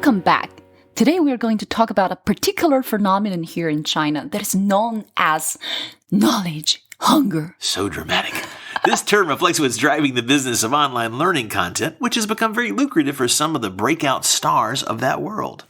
Welcome back. Today we are going to talk about a particular phenomenon here in China that is known as knowledge hunger. So dramatic. This term reflects what's driving the business of online learning content, which has become very lucrative for some of the breakout stars of that world.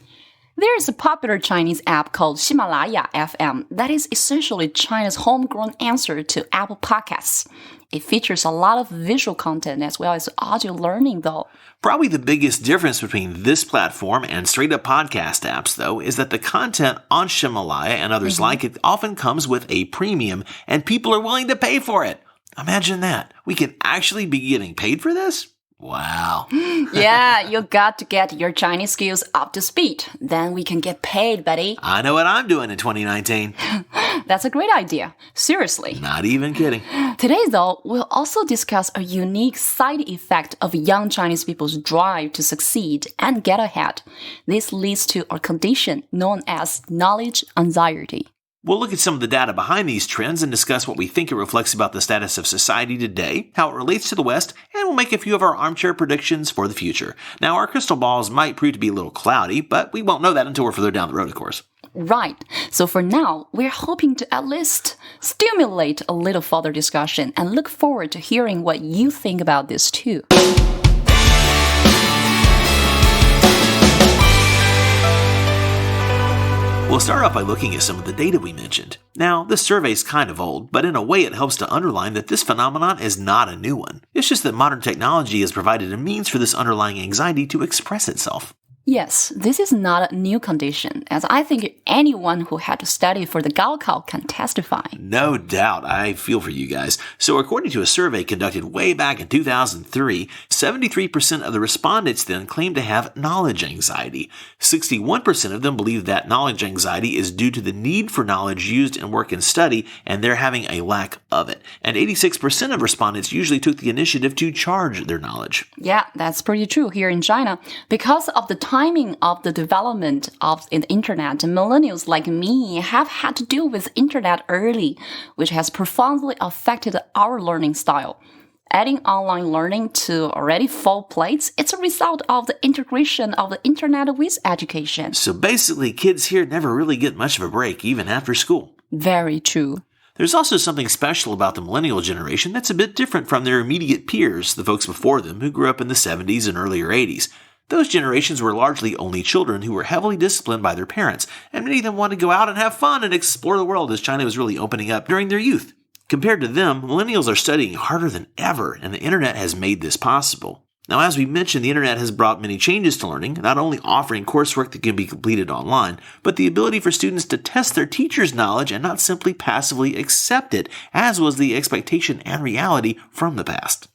There is a popular Chinese app called Himalaya FM that is essentially China's homegrown answer to Apple Podcasts. It features a lot of visual content as well as audio learning, though. Probably the biggest difference between this platform and straight-up podcast apps, though, is that the content on Himalaya and others like it often comes with a premium, and people are willing to pay for it. Imagine that. We can actually be getting paid for this? Wow. Yeah, you got to get your Chinese skills up to speed. Then we can get paid, buddy. I know what I'm doing in 2019. That's a great idea. Seriously. Not even kidding. Today, though, we'll also discuss a unique side effect of young Chinese people's drive to succeed and get ahead. This leads to a condition known as knowledge anxiety. We'll look at some of the data behind these trends and discuss what we think it reflects about the status of society today, how it relates to the West, and we'll make a few of our armchair predictions for the future. Now, our crystal balls might prove to be a little cloudy, but we won't know that until we're further down the road, of course. Right. So for now, we're hoping to at least stimulate a little further discussion and look forward to hearing what you think about this too. We'll start off by looking at some of the data we mentioned. Now, this survey is kind of old, but in a way it helps to underline that this phenomenon is not a new one. It's just that modern technology has provided a means for this underlying anxiety to express itself. Yes, this is not a new condition, as I think anyone who had to study for the Gaokao can testify. No doubt, I feel for you guys. So according to a survey conducted way back in 2003, 73% of the respondents then claimed to have knowledge anxiety. 61% of them believe that knowledge anxiety is due to the need for knowledge used in work and study, and they're having a lack of it. And 86% of respondents usually took the initiative to charge their knowledge. Yeah, that's pretty true here in China. Because of the timing of the development of the internet, millennials like me have had to deal with internet early, which has profoundly affected our learning style. Adding online learning to already full plates, it's a result of the integration of the internet with education. So basically, kids here never really get much of a break, even after school. Very true. There's also something special about the millennial generation that's a bit different from their immediate peers, the folks before them who grew up in the 70s and earlier 80s. Those generations were largely only children who were heavily disciplined by their parents, and many of them wanted to go out and have fun and explore the world as China was really opening up during their youth. Compared to them, millennials are studying harder than ever, and the internet has made this possible. Now, as we mentioned, the internet has brought many changes to learning, not only offering coursework that can be completed online, but the ability for students to test their teacher's knowledge and not simply passively accept it, as was the expectation and reality from the past.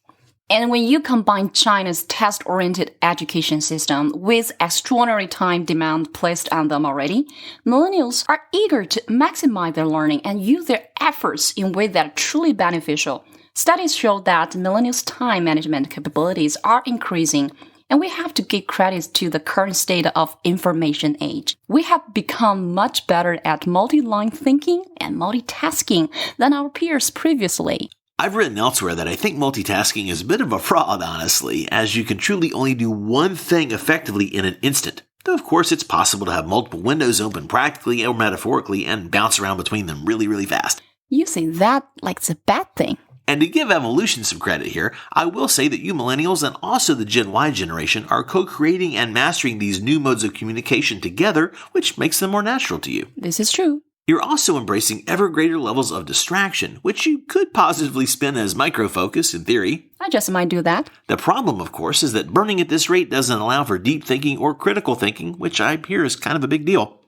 And when you combine China's test-oriented education system with extraordinary time demand placed on them already, millennials are eager to maximize their learning and use their efforts in ways that are truly beneficial. Studies show that millennials' time management capabilities are increasing, and we have to give credit to the current state of information age. We have become much better at multi-line thinking and multitasking than our peers previously. I've written elsewhere that I think multitasking is a bit of a fraud, honestly, as you can truly only do one thing effectively in an instant. Though, of course, it's possible to have multiple windows open practically or metaphorically and bounce around between them really, really fast. You say that like it's a bad thing. And to give evolution some credit here, I will say that you millennials and also the Gen Y generation are co-creating and mastering these new modes of communication together, which makes them more natural to you. This is true. You're also embracing ever greater levels of distraction, which you could positively spin as microfocus in theory. I just might do that. The problem, of course, is that burning at this rate doesn't allow for deep thinking or critical thinking, which I hear is kind of a big deal.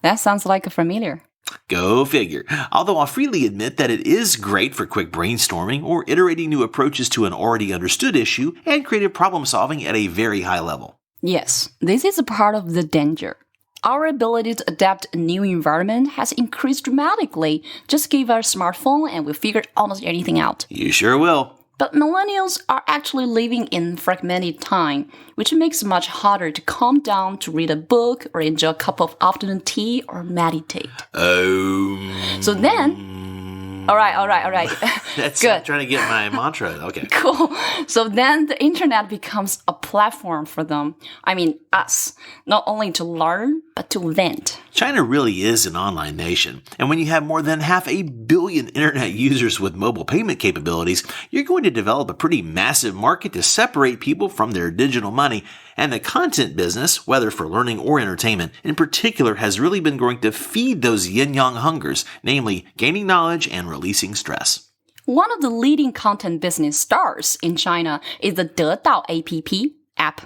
That sounds like a familiar. Go figure. Although I'll freely admit that it is great for quick brainstorming or iterating new approaches to an already understood issue and creative problem solving at a very high level. Yes, this is a part of the danger. Our ability to adapt a new environment has increased dramatically. Just give us a smartphone and we'll figure almost anything out. You sure will. But millennials are actually living in fragmented time, which makes it much harder to calm down to read a book or enjoy a cup of afternoon tea or meditate. So then, all right. That's Good. I'm trying to get my mantra. Okay. Cool. So then the internet becomes a platform for them, I mean us, not only to learn, but to vent. China really is an online nation, and when you have more than 500 million internet users with mobile payment capabilities, you're going to develop a pretty massive market to separate people from their digital money. And the content business, whether for learning or entertainment, in particular has really been growing to feed those yin-yang hungers, namely gaining knowledge and releasing stress. One of the leading content business stars in China is the Dedao app,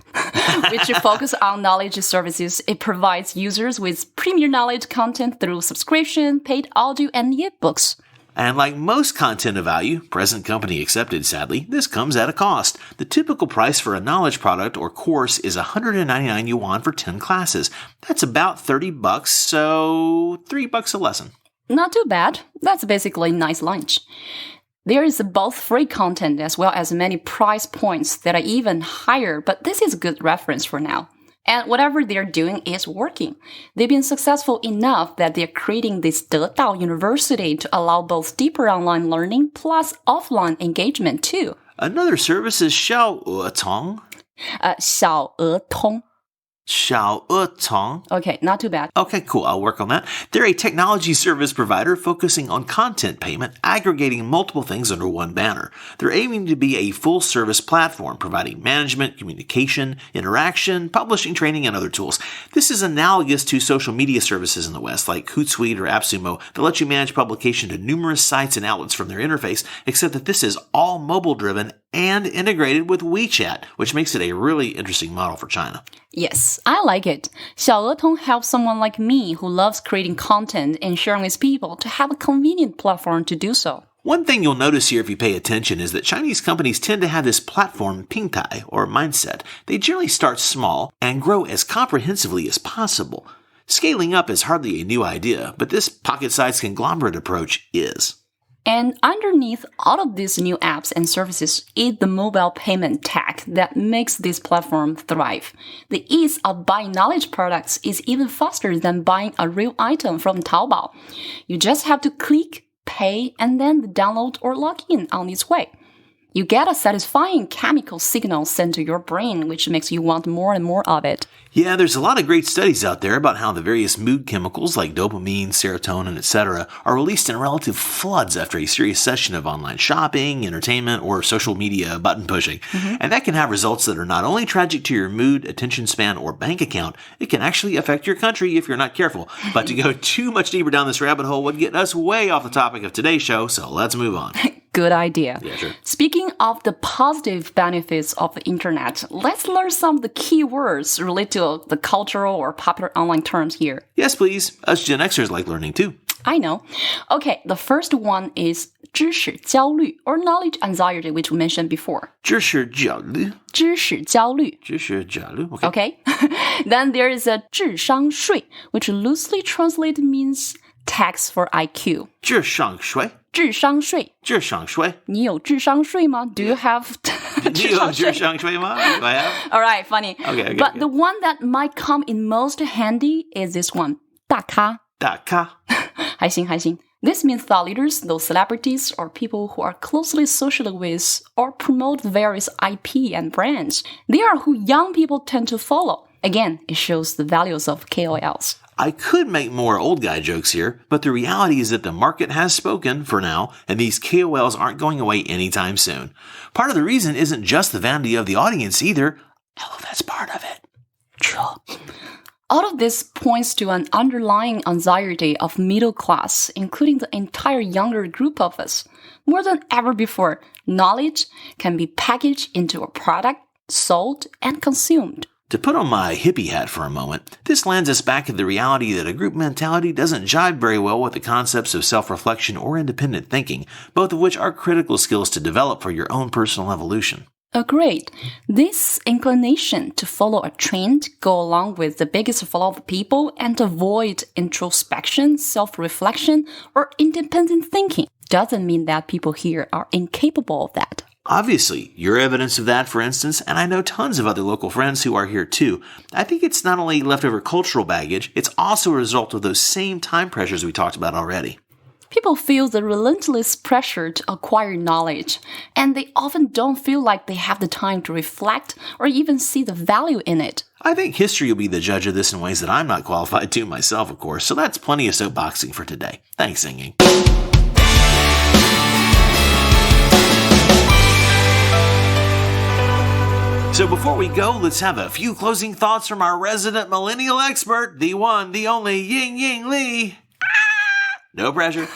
which focuses on knowledge services. It provides users with premier knowledge content through subscription, paid audio, and e-books. And like most content of value, present company accepted sadly, this comes at a cost. The typical price for a knowledge product or course is 199 yuan for 10 classes. That's about $30, so $3 a lesson. Not too bad. That's basically a nice lunch. There is both free content as well as many price points that are even higher, but this is a good reference for now. And whatever they're doing is working. They've been successful enough that they're creating this Dedao University to allow both deeper online learning plus offline engagement too. Another service is 小额通. 小额通. 小额通. Okay, not too bad. Okay, cool. I'll work on that. They're a technology service provider focusing on content payment, aggregating multiple things under one banner. They're aiming to be a full-service platform, providing management, communication, interaction, publishing, training, and other tools. This is analogous to social media services in the West, like Hootsuite or AppSumo, that let you manage publication to numerous sites and outlets from their interface, except that this is all mobile-driven and integrated with WeChat, which makes it a really interesting model for China. Yes, I like it. 小额通 helps someone like me who loves creating content and sharing with people to have a convenient platform to do so. One thing you'll notice here if you pay attention is that Chinese companies tend to have this platform pingtai, or mindset. They generally start small and grow as comprehensively as possible. Scaling up is hardly a new idea, but this pocket-sized conglomerate approach is. And underneath all of these new apps and services is the mobile payment tech that makes this platform thrive. The ease of buying knowledge products is even faster than buying a real item from Taobao. You just have to click, pay, and then download or log in on its way. You get a satisfying chemical signal sent to your brain, which makes you want more and more of it. Yeah, there's a lot of great studies out there about how the various mood chemicals like dopamine, serotonin, etc. are released in relative floods after a serious session of online shopping, entertainment, or social media button pushing. And that can have results that are not only tragic to your mood, attention span, or bank account, it can actually affect your country if you're not careful. But to go too much deeper down this rabbit hole would get us way off the topic of today's show, so let's move on. Good idea. Yeah, sure. Speaking of the positive benefits of the internet, let's learn some of the key words related to the cultural or popular online terms here. Yes, please. Us Gen Xers like learning too. I know. Okay, the first one is 知识焦虑 or knowledge anxiety, which we mentioned before. 知识焦虑.知识焦虑. 知识焦虑. Okay. Then there is a 智商税, which loosely translated means tax for IQ. 智商税.智商税. 智商税. 你有智商税吗? Do you have 你有智商税吗? Do I have? All right, funny. Okay, But the one that might come in most handy is this one. 大咖. 大咖. 还行还行. This means thought leaders, those celebrities, or people who are closely associated with or promote various IP and brands. They are who young people tend to follow. Again, it shows the values of KOLs. I could make more old guy jokes here, but the reality is that the market has spoken for now, and these KOLs aren't going away anytime soon. Part of the reason isn't just the vanity of the audience either, although that's part of it. True. All of this points to an underlying anxiety of middle class, including the entire younger group of us. More than ever before, knowledge can be packaged into a product, sold, and consumed. To put on my hippie hat for a moment, this lands us back at the reality that a group mentality doesn't jive very well with the concepts of self-reflection or independent thinking, both of which are critical skills to develop for your own personal evolution. Agreed. This inclination to follow a trend, go along with the biggest flow of people, and avoid introspection, self-reflection, or independent thinking doesn't mean that people here are incapable of that. Obviously, you're evidence of that, for instance, and I know tons of other local friends who are here too. I think it's not only leftover cultural baggage, it's also a result of those same time pressures we talked about already. People feel the relentless pressure to acquire knowledge, and they often don't feel like they have the time to reflect or even see the value in it. I think history will be the judge of this in ways that I'm not qualified to myself, of course, so that's plenty of soapboxing for today. Thanks, Yingying. So before we go, let's have a few closing thoughts from our resident millennial expert, the one, the only Yingying Lee. No pressure.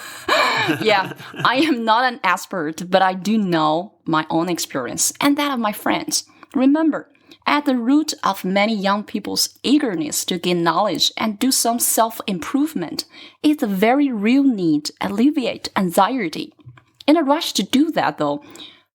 Yeah, I am not an expert, but I do know my own experience and that of my friends. Remember, at the root of many young people's eagerness to gain knowledge and do some self-improvement is the very real need to alleviate anxiety. In a rush to do that, though,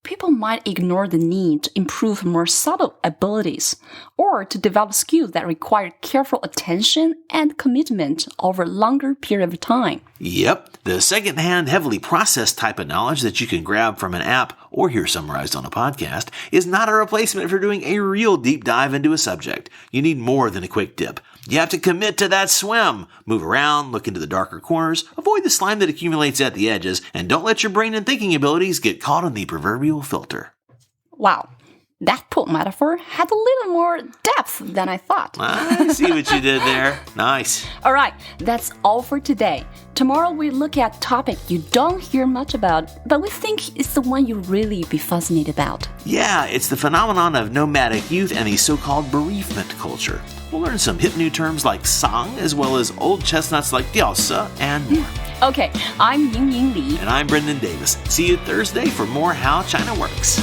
people might ignore the need to improve more subtle abilities or to develop skills that require careful attention and commitment over a longer period of time. Yep, the second-hand, heavily processed type of knowledge that you can grab from an app or hear summarized on a podcast is not a replacement for doing a real deep dive into a subject. You need more than a quick dip. You have to commit to that swim. Move around, look into the darker corners, avoid the slime that accumulates at the edges, and don't let your brain and thinking abilities get caught in the proverbial filter. Wow, that pool metaphor had a little more depth than I thought. I see what you did there. Nice. All right, that's all for today. Tomorrow we look at a topic you don't hear much about, but we think it's the one you really be fascinated about. Yeah, it's the phenomenon of nomadic youth and the so-called bereavement culture. We'll learn some hip new terms like sang, as well as old chestnuts like diaosa and more. Okay, I'm Yingying Li. And I'm Brendan Davis. See you Thursday for more How China Works.